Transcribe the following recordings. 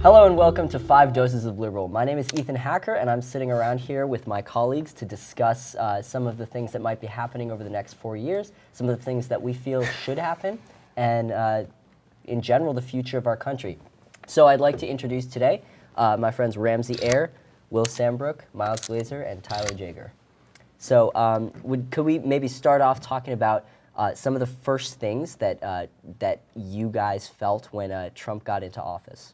Hello and welcome to 5 Doses of Liberal. My name is Ethan Hacker and I'm sitting around here with my colleagues to discuss some of the things that might be happening over the next 4 years, some of the things that we feel should happen, and in general, the future of our country. So I'd like to introduce today my friends Ramsay Eyre, Will Sambrook, Miles Glazer, and Tyler Jager. So could we maybe start off talking about some of the first things that you guys felt when Trump got into office?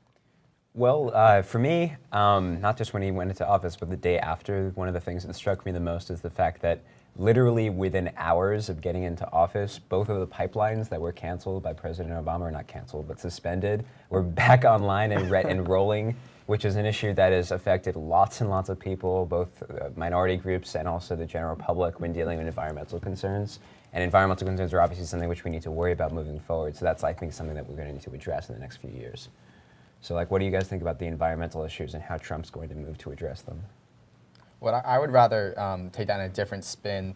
Well, for me, not just when he went into office, but the day after, one of the things that struck me the most is the fact that literally within hours of getting into office, both of the pipelines that were canceled by President Obama, or not canceled, but suspended, were back online and rolling, which is an issue that has affected lots and lots of people, both minority groups and also the general public when dealing with environmental concerns. And environmental concerns are obviously something which we need to worry about moving forward. So that's, I think, something that we're going to need to address in the next few years. So, what do you guys think about the environmental issues and how Trump's going to move to address them? Well, I would rather take that in a different spin,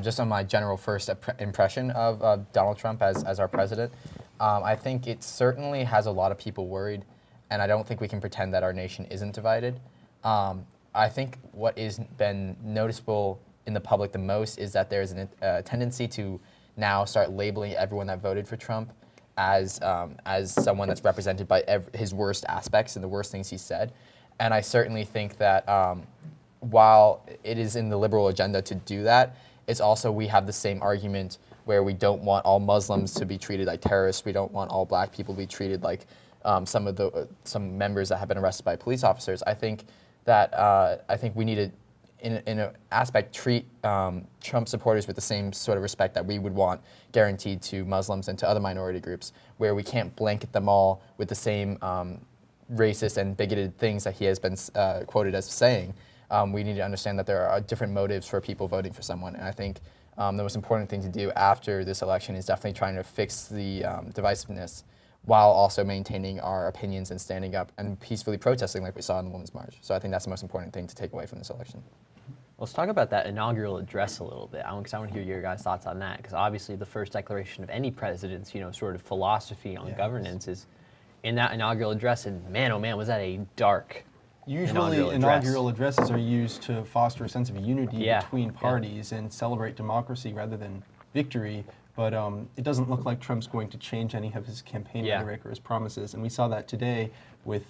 just on my general first impression of Donald Trump as our president. I think it certainly has a lot of people worried, and I don't think we can pretend that our nation isn't divided. I think what has been noticeable in the public the most is that there's a tendency to now start labeling everyone that voted for Trump as someone that's represented by his worst aspects and the worst things he said. And I certainly think that while it is in the liberal agenda to do that, it's also we have the same argument where we don't want all Muslims to be treated like terrorists. We don't want all black people to be treated like some members that have been arrested by police officers. I think that we need to, in an aspect, treat Trump supporters with the same sort of respect that we would want guaranteed to Muslims and to other minority groups, where we can't blanket them all with the same racist and bigoted things that he has been quoted as saying. We need to understand that there are different motives for people voting for someone, and I think the most important thing to do after this election is definitely trying to fix the divisiveness while also maintaining our opinions and standing up and peacefully protesting like we saw in the Women's March. So I think that's the most important thing to take away from this election. Let's talk about that inaugural address a little bit, because I want to hear your guys' thoughts on that, because obviously the first declaration of any president's, sort of philosophy on governance is in that inaugural address, and man, oh man, was that a dark Usually inaugural addresses are used to foster a sense of unity between parties and celebrate democracy rather than victory, but it doesn't look like Trump's going to change any of his campaign rhetoric or his promises, and we saw that today with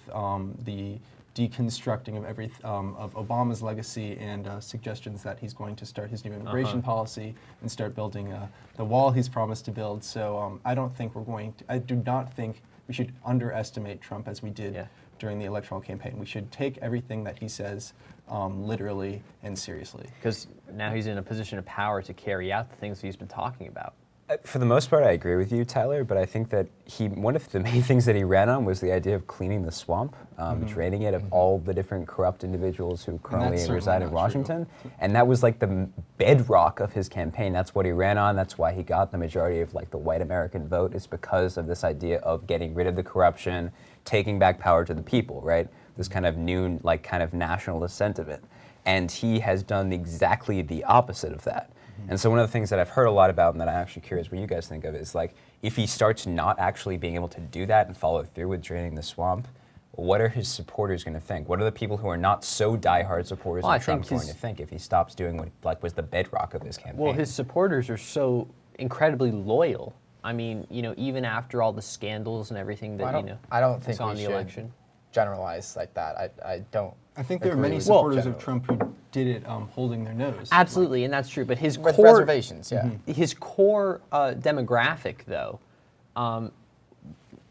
the deconstructing of Obama's legacy and suggestions that he's going to start his new immigration policy and start building the wall he's promised to build. So I do not think we should underestimate Trump as we did during the electoral campaign. We should take everything that he says literally and seriously. Because now he's in a position of power to carry out the things he's been talking about. For the most part, I agree with you, Tyler, but I think that one of the main things that he ran on was the idea of cleaning the swamp, draining it of all the different corrupt individuals who currently reside in Washington. And that was like the bedrock of his campaign. That's what he ran on. That's why he got the majority of the white American vote, is because of this idea of getting rid of the corruption, taking back power to the people, right? This kind of new, kind of nationalist sentiment. And he has done exactly the opposite of that. And so one of the things that I've heard a lot about and that I'm actually curious what you guys think of is if he starts not actually being able to do that and follow through with draining the swamp, what are his supporters going to think? What are the people who are not so diehard supporters of Trump going to think if he stops doing what was the bedrock of his campaign? Well, his supporters are so incredibly loyal. I mean, even after all the scandals and everything that I don't think saw we in the should election generalize like that. I don't. I think there are many supporters of Trump who did it holding their nose. Absolutely, and that's true. But his with core reservations, his core demographic, though,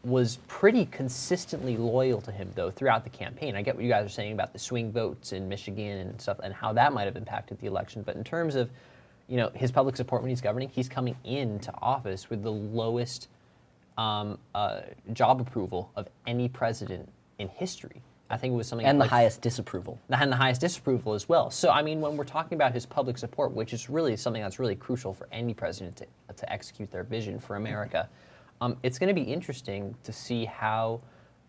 was pretty consistently loyal to him, though, throughout the campaign. I get what you guys are saying about the swing votes in Michigan and stuff, and how that might have impacted the election. But in terms of, his public support when he's governing, he's coming into office with the lowest job approval of any president in history. I think it was something and the highest disapproval. And the highest disapproval as well. So, I mean, when we're talking about his public support, which is really something that's really crucial for any president to execute their vision for America, it's going to be interesting to see how,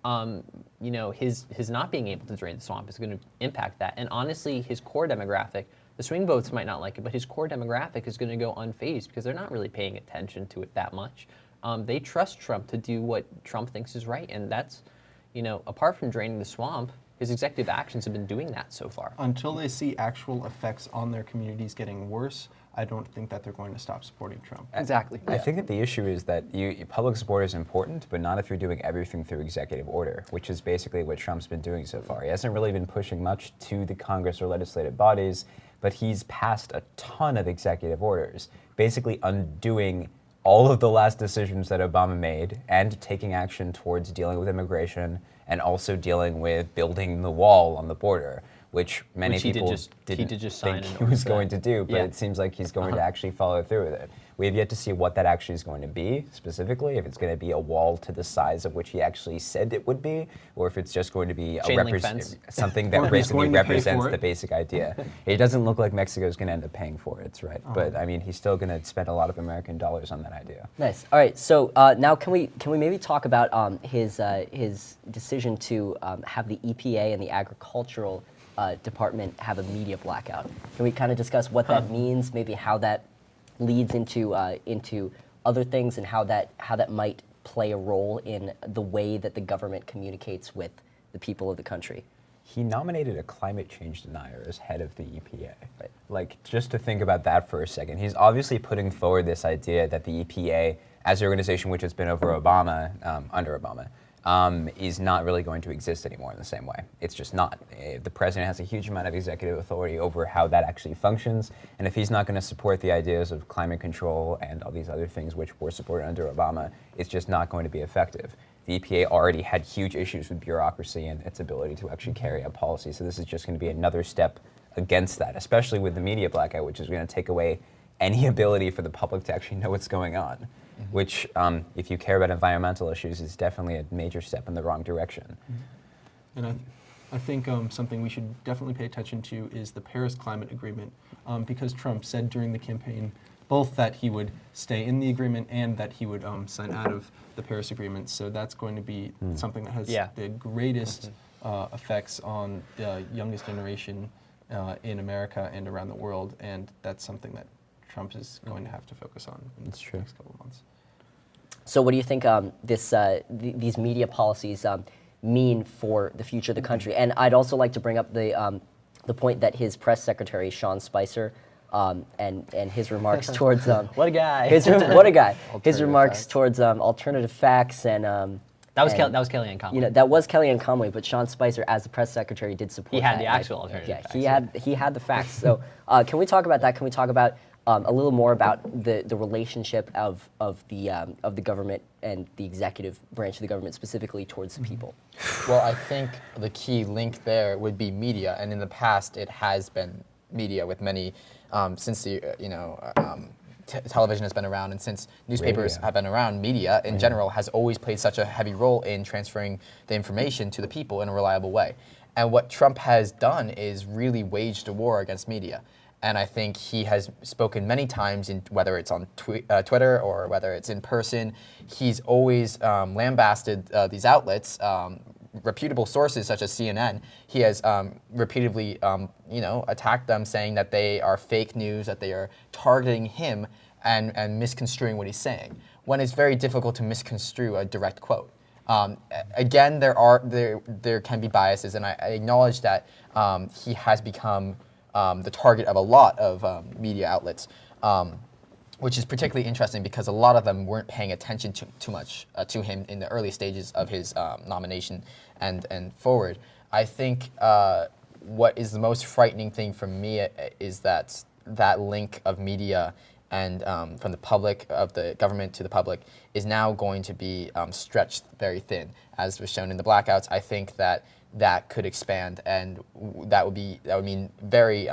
his not being able to drain the swamp is going to impact that. And honestly, his core demographic, the swing votes might not like it, but his core demographic is going to go unfazed because they're not really paying attention to it that much. They trust Trump to do what Trump thinks is right, and that's apart from draining the swamp, his executive actions have been doing that so far. Until they see actual effects on their communities getting worse, I don't think that they're going to stop supporting Trump. Exactly. I think that the issue is that public support is important, but not if you're doing everything through executive order, which is basically what Trump's been doing so far. He hasn't really been pushing much to the Congress or legislative bodies, but he's passed a ton of executive orders, basically undoing all of the last decisions that Obama made and taking action towards dealing with immigration and also dealing with building the wall on the border, which many people didn't think he was going to do, but it seems like he's going to actually follow through with it. We have yet to see what that actually is going to be specifically, if it's going to be a wall to the size of which he actually said it would be, or if it's just going to be something that basically represents the basic idea. It doesn't look like Mexico is going to end up paying for it, right? But I mean, he's still going to spend a lot of American dollars on that idea. Nice. All right. So now can we maybe talk about his decision to have the EPA and the agricultural department have a media blackout? Can we kind of discuss what that means, maybe how that leads into other things, and how that might play a role in the way that the government communicates with the people of the country? He nominated a climate change denier as head of the EPA. Right. Like, just to think about that for a second, he's obviously putting forward this idea that the EPA, as an organization which has been over Obama, under Obama, is not really going to exist anymore in the same way. It's just not. The president has a huge amount of executive authority over how that actually functions, and if he's not going to support the ideas of climate control and all these other things which were supported under Obama, it's just not going to be effective. The EPA already had huge issues with bureaucracy and its ability to actually carry out policy, so this is just going to be another step against that, especially with the media blackout, which is going to take away any ability for the public to actually know what's going on. Which, if you care about environmental issues, is definitely a major step in the wrong direction. And I think something we should definitely pay attention to is the Paris Climate Agreement, because Trump said during the campaign both that he would stay in the agreement and that he would sign out of the Paris Agreement. So that's going to be something that has the greatest effects on the youngest generation in America and around the world, and that's something that Trump is going to have to focus on in the next couple of months. So what do you think these media policies mean for the future of the country? And I'd also like to bring up the point that his press secretary, Sean Spicer, and his remarks towards what a guy! What a guy! His remarks towards alternative facts and that was Kellyanne Conway. That was Kellyanne Conway, but Sean Spicer, as the press secretary, did support. He had that. the actual alternative. Yeah, facts. he had the facts. So can we talk about that? Can we talk about a little more about the relationship of the government and the executive branch of the government specifically towards the people? Well, I think the key link there would be media, and in the past it has been media with many, since the television has been around and since newspapers have been around, media in general has always played such a heavy role in transferring the information to the people in a reliable way. And what Trump has done is really waged a war against media. And I think he has spoken many times, whether it's on Twitter or whether it's in person, he's always lambasted these outlets, reputable sources such as CNN. He has repeatedly, attacked them, saying that they are fake news, that they are targeting him and misconstruing what he's saying, when it's very difficult to misconstrue a direct quote. Again, there can be biases, and I acknowledge that he has become the target of a lot of media outlets, which is particularly interesting because a lot of them weren't paying attention too much to him in the early stages of his nomination and forward. I think what is the most frightening thing for me is that link of media and from the public, of the government to the public, is now going to be stretched very thin, as was shown in the blackouts. I think that could expand, and that would mean very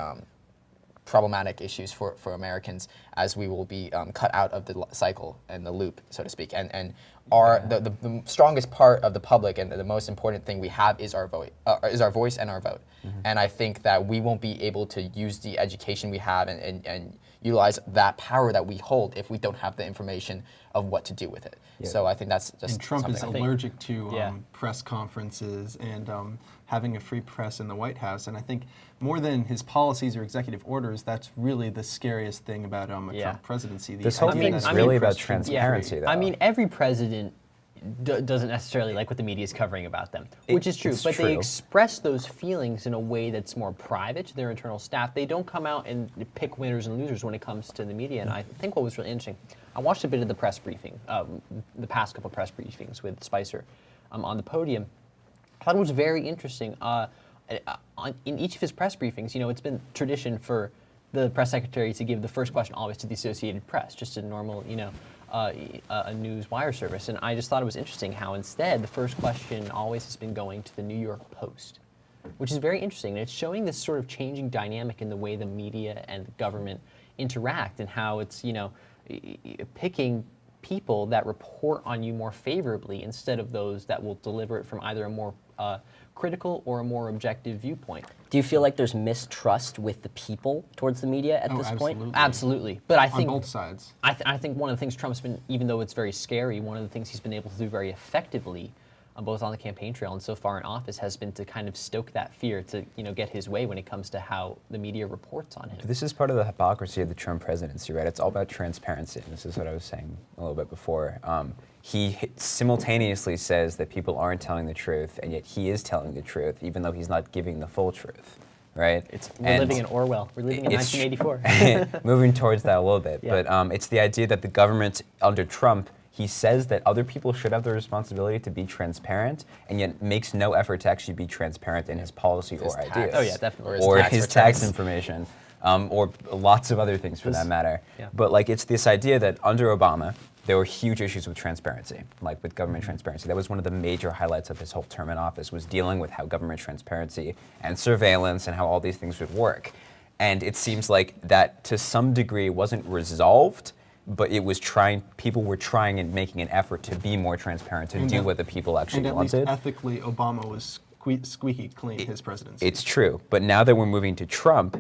problematic issues for Americans, as we will be cut out of the cycle and the loop, so to speak. And the strongest part of the public and the most important thing we have is our vote, is our voice and our vote. And I think that we won't be able to use the education we have and utilize that power that we hold if we don't have the information of what to do with it. Yeah. So I think that's just and Trump is something allergic to press conferences and having a free press in the White House. And I think more than his policies or executive orders, that's really the scariest thing about a Trump presidency. This whole thing is really about transparency, though. I mean, every president doesn't necessarily like what the media is covering about them, which is true. It's But true. they express those feelings in a way that's more private to their internal staff. They don't come out and pick winners and losers when it comes to the media. And I think what was really interesting, I watched a bit of the press briefing, the past couple of press briefings with Spicer on the podium. I thought it was very interesting. In each of his press briefings, it's been tradition for the press secretary to give the first question always to the Associated Press, just a normal, a news wire service. And I just thought it was interesting how instead the first question always has been going to the New York Post, which is very interesting. And it's showing this sort of changing dynamic in the way the media and the government interact, and how it's, picking people that report on you more favorably instead of those that will deliver it from either a more critical or a more objective viewpoint. Do you feel like there's mistrust with the people towards the media at this point? Absolutely. But I think on both sides. I think one of the things Trump's been, even though it's very scary, one of the things he's been able to do very effectively, both on the campaign trail and so far in office, has been to kind of stoke that fear to get his way when it comes to how the media reports on him. This is part of the hypocrisy of the Trump presidency, right? It's all about transparency. And this is what I was saying a little bit before. He simultaneously says that people aren't telling the truth, and yet he is telling the truth, even though he's not giving the full truth, right? We're living in Orwell. We're living in 1984. Moving towards that a little bit. Yeah. But it's the idea that the government under Trump, he says that other people should have the responsibility to be transparent, and yet makes no effort to actually be transparent in his policy or ideas. Oh yeah, definitely. Or his tax information, or lots of other things for that matter. Yeah. But it's this idea that under Obama, there were huge issues with transparency, with government transparency. That was one of the major highlights of his whole term in office, was dealing with how government transparency and surveillance and how all these things would work. And it seems like that to some degree wasn't resolved, but it was people were trying and making an effort to be more transparent, to do what the people actually wanted. And at least ethically, Obama was squeaky clean his presidency. It's true, but now that we're moving to Trump,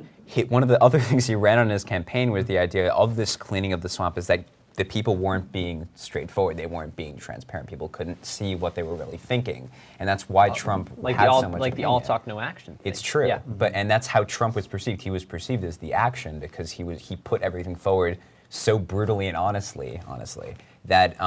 one of the other things he ran on in his campaign was the idea of this cleaning of the swamp is that the people weren't being straightforward. They weren't being transparent. People couldn't see what they were really thinking, and that's why Trump had so much the all talk, no action thing. It's true, yeah. and that's how Trump was perceived. He was perceived as the action because he put everything forward so brutally and honestly, that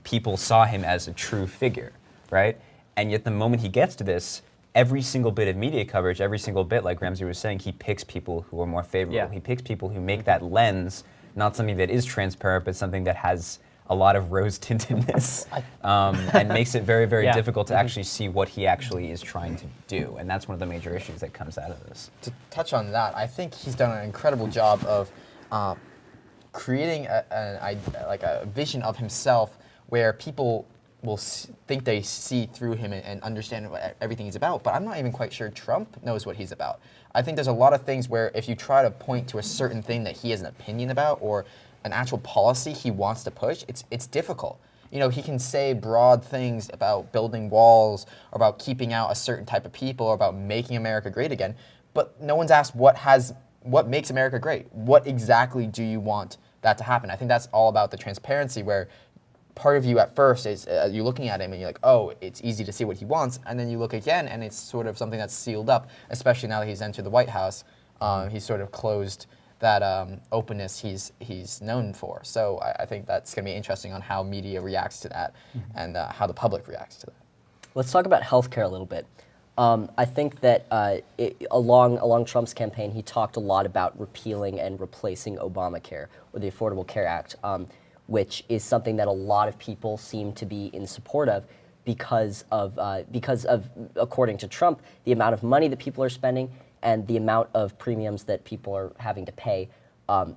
people saw him as a true figure, right? And yet the moment he gets to this, every single bit of media coverage, every single bit, like Ramsay was saying, he picks people who are more favorable. Yeah. He picks people who make that lens not something that is transparent, but something that has a lot of rose-tintedness, and makes it very, very difficult to actually see what he actually is trying to do. And that's one of the major issues that comes out of this. To touch on that, I think he's done an incredible job of creating a vision of himself where people will think they see through him and understand what everything he's about, but I'm not even quite sure Trump knows what he's about. I think there's a lot of things where if you try to point to a certain thing that he has an opinion about or an actual policy he wants to push, it's difficult. He can say broad things about building walls, or about keeping out a certain type of people, or about making America great again, but no one's asked what makes America great. What exactly do you want that to happen? I think that's all about the transparency, where part of you at first is you're looking at him and you're like, oh, it's easy to see what he wants, and then you look again and it's sort of something that's sealed up, especially now that he's entered the White House. He's sort of closed that openness he's known for. So I think that's going to be interesting on how media reacts to that and how the public reacts to that. Let's talk about healthcare a little bit. I think that along Trump's campaign, he talked a lot about repealing and replacing Obamacare, or the Affordable Care Act, which is something that a lot of people seem to be in support of because of, according to Trump, the amount of money that people are spending and the amount of premiums that people are having to pay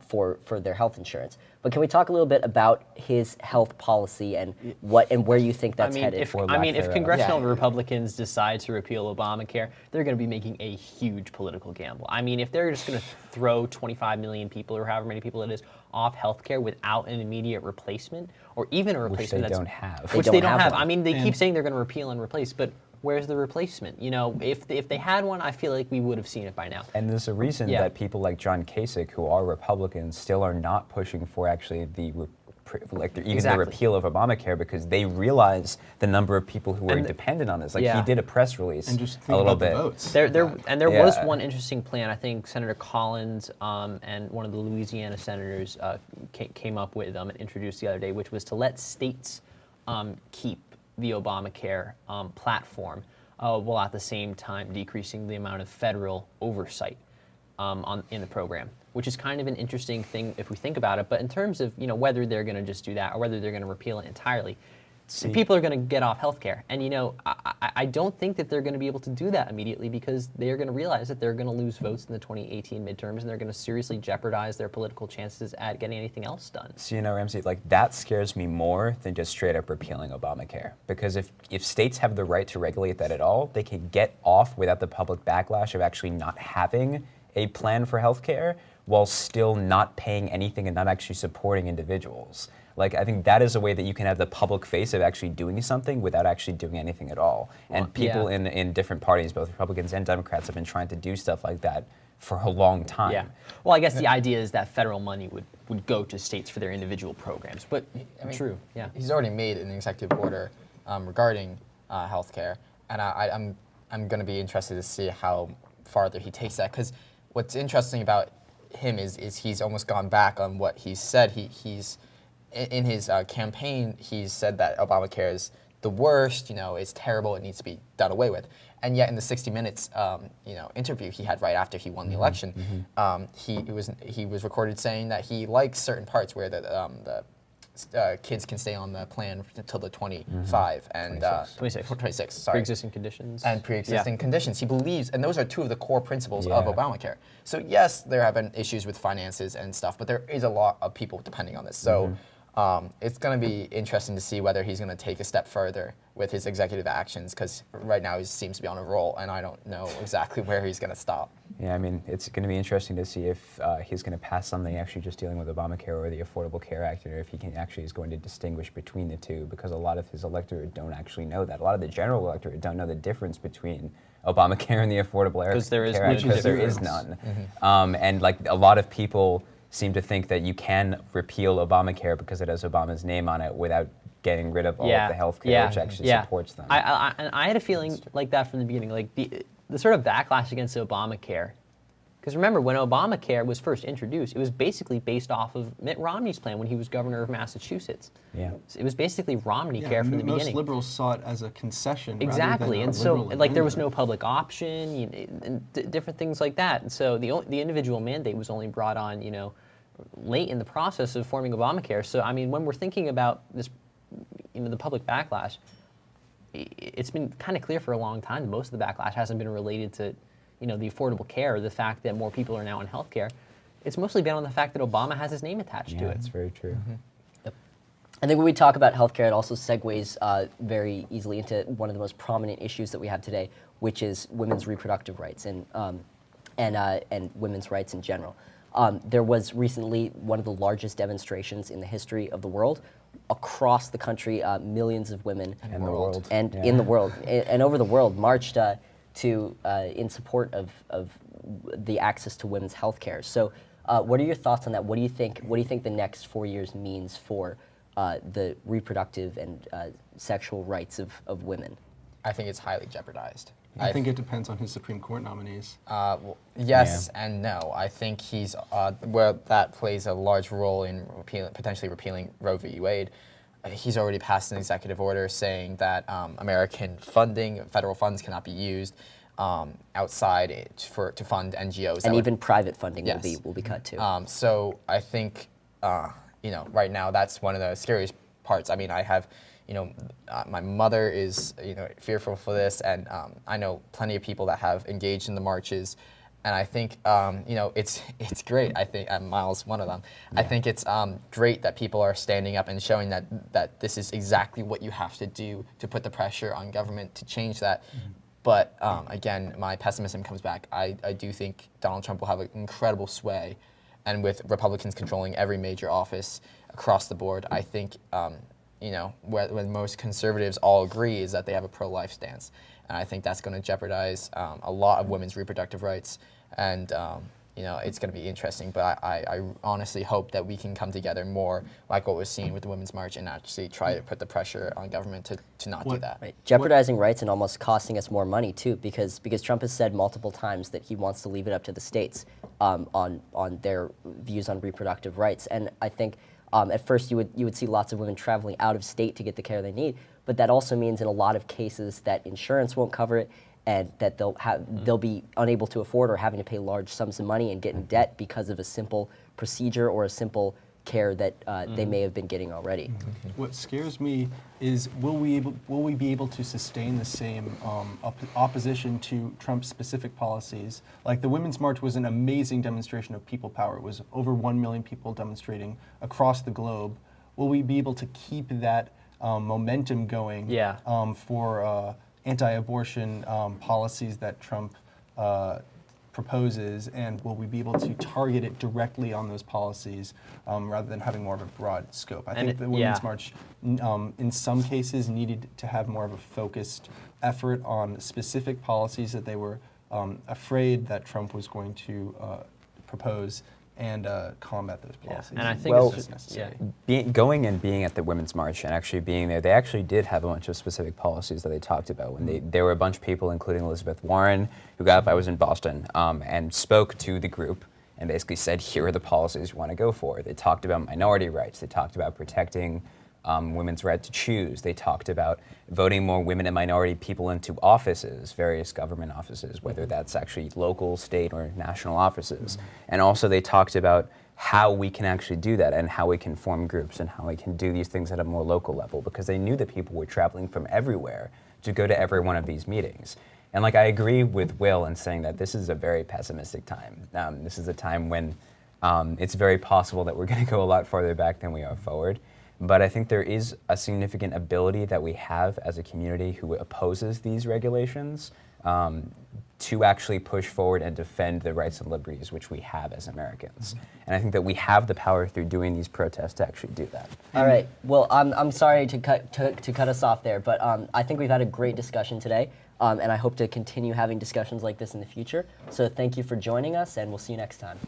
for their health insurance. But can we talk a little bit about his health policy and where you think that's headed? If congressional Republicans decide to repeal Obamacare, they're going to be making a huge political gamble. I mean, if they're just going to throw 25 million people or however many people it is off healthcare without an immediate replacement, or even a replacement which they don't have. Which they don't have. I mean, they keep saying they're going to repeal and replace, but where's the replacement? If they had one, I feel like we would have seen it by now. And there's a reason that people like John Kasich, who are Republicans, still are not pushing for actually the repeal of Obamacare, because they realize the number of people who are dependent on this. He did a press release and just a little bit. The votes. There was one interesting plan. I think Senator Collins and one of the Louisiana senators came up with and introduced the other day, which was to let states keep the Obamacare platform, while at the same time decreasing the amount of federal oversight in the program, which is kind of an interesting thing if we think about it. But in terms of whether they're going to just do that or whether they're going to repeal it entirely, people are going to get off health care. And I don't think that they're going to be able to do that immediately, because they're going to realize that they're going to lose votes in the 2018 midterms, and they're going to seriously jeopardize their political chances at getting anything else done. So Ramsay, like, that scares me more than just straight up repealing Obamacare. Because if states have the right to regulate that at all, they can get off without the public backlash of actually not having a plan for health care while still not paying anything and not actually supporting individuals. Like, I think that is a way that you can have the public face of actually doing something without actually doing anything at all. And people in different parties, both Republicans and Democrats, have been trying to do stuff like that for a long time. Yeah. Well, I guess the idea is that federal money would go to states for their individual programs. But true, yeah. He's already made an executive order regarding health care, and I'm going to be interested to see how farther he takes that, because what's interesting about him is he's almost gone back on what he said. He's in his campaign, he said that Obamacare is the worst, it's terrible, it needs to be done away with. And yet in the 60 Minutes, interview he had right after he won the election, he was recorded saying that he likes certain parts where the kids can stay on the plan until the 25 and 26. Sorry. Pre-existing conditions. And pre-existing conditions. He believes, and those are two of the core principles of Obamacare. So yes, there have been issues with finances and stuff, but there is a lot of people depending on this. So it's going to be interesting to see whether he's going to take a step further with his executive actions, because right now he seems to be on a roll, and I don't know exactly where he's going to stop. Yeah, I mean, it's going to be interesting to see if he's going to pass something actually just dealing with Obamacare or the Affordable Care Act, or if he is going to distinguish between the two, because a lot of his electorate don't actually know that. A lot of the general electorate don't know the difference between Obamacare and the Affordable Care Act, because there is none. And like, a lot of people seem to think that you can repeal Obamacare because it has Obama's name on it without getting rid of all of the health care, which actually supports them. I had a feeling like that from the beginning, like the sort of backlash against Obamacare. Because remember, when Obamacare was first introduced, it was basically based off of Mitt Romney's plan when he was governor of Massachusetts. Yeah. So it was basically Romney care from the beginning. Most liberals saw it as a concession. Exactly, and so like there was no public option, and different things like that. And so the individual mandate was only brought on, late in the process of forming Obamacare. So I mean, when we're thinking about this, the public backlash, it's been kind of clear for a long time that most of the backlash hasn't been related to the Affordable Care, the fact that more people are now in health care. It's mostly been on the fact that Obama has his name attached to it. That's very true. Yep. I think when we talk about healthcare, it also segues very easily into one of the most prominent issues that we have today, which is women's reproductive rights and women's rights in general. There was recently one of the largest demonstrations in the history of the world. Across the country, millions of women in the world and over the world marched in support of the access to women's health care. So what are your thoughts on that? What do you think the next 4 years means for the reproductive and sexual rights of women? I think it's highly jeopardized. I think it depends on his Supreme Court nominees. Yes and no. I think he's that plays a large role in potentially repealing Roe v. Wade. He's already passed an executive order saying that American funding, federal funds, cannot be used outside to fund NGOs. And even private funding will be cut too. So I think right now that's one of the scariest parts. I mean, I have. My mother is, fearful for this, and I know plenty of people that have engaged in the marches, and I think, it's great. I think Miles, one of them. Yeah. I think it's great that people are standing up and showing that this is exactly what you have to do to put the pressure on government to change that. Mm-hmm. But again, my pessimism comes back. I do think Donald Trump will have an incredible sway, and with Republicans controlling every major office across the board, I think. When most conservatives all agree is that they have a pro-life stance. And I think that's going to jeopardize a lot of women's reproductive rights. And, it's going to be interesting. But I honestly hope that we can come together more like what we're seeing with the Women's March and actually try to put the pressure on government to not do that. Right. Jeopardizing rights and almost costing us more money, too, because Trump has said multiple times that he wants to leave it up to the states on their views on reproductive rights. And I think At first, you would see lots of women traveling out of state to get the care they need, but that also means in a lot of cases that insurance won't cover it, and that they'll be unable to afford or having to pay large sums of money and get in debt because of a simple procedure or a simple care that they may have been getting already. What scares me is will we be able to sustain the same opposition to Trump's specific policies? Like the Women's March was an amazing demonstration of people power. It was over 1 million people demonstrating across the globe. Will we be able to keep that momentum going for anti-abortion policies that Trump proposes, and will we be able to target it directly on those policies rather than having more of a broad scope? I think the Women's March, in some cases, needed to have more of a focused effort on specific policies that they were afraid that Trump was going to propose and combat those policies. And I think well, it's just necessary. Going and being at the Women's March and actually being there, they actually did have a bunch of specific policies that they talked about. When there were a bunch of people, including Elizabeth Warren, who got up, I was in Boston, and spoke to the group and basically said, here are the policies we want to go for. They talked about minority rights. They talked about protecting women's right to choose. They talked about voting more women and minority people into offices, various government offices, whether that's actually local, state, or national offices. And also they talked about how we can actually do that and how we can form groups and how we can do these things at a more local level, because they knew that people were traveling from everywhere to go to every one of these meetings. And I agree with Will in saying that this is a very pessimistic time. This is a time when it's very possible that we're going to go a lot farther back than we are forward. But I think there is a significant ability that we have as a community who opposes these regulations to actually push forward and defend the rights and liberties which we have as Americans. And I think that we have the power through doing these protests to actually do that. All right. Well, I'm sorry to cut us off there, but I think we've had a great discussion today, and I hope to continue having discussions like this in the future. So thank you for joining us, and we'll see you next time.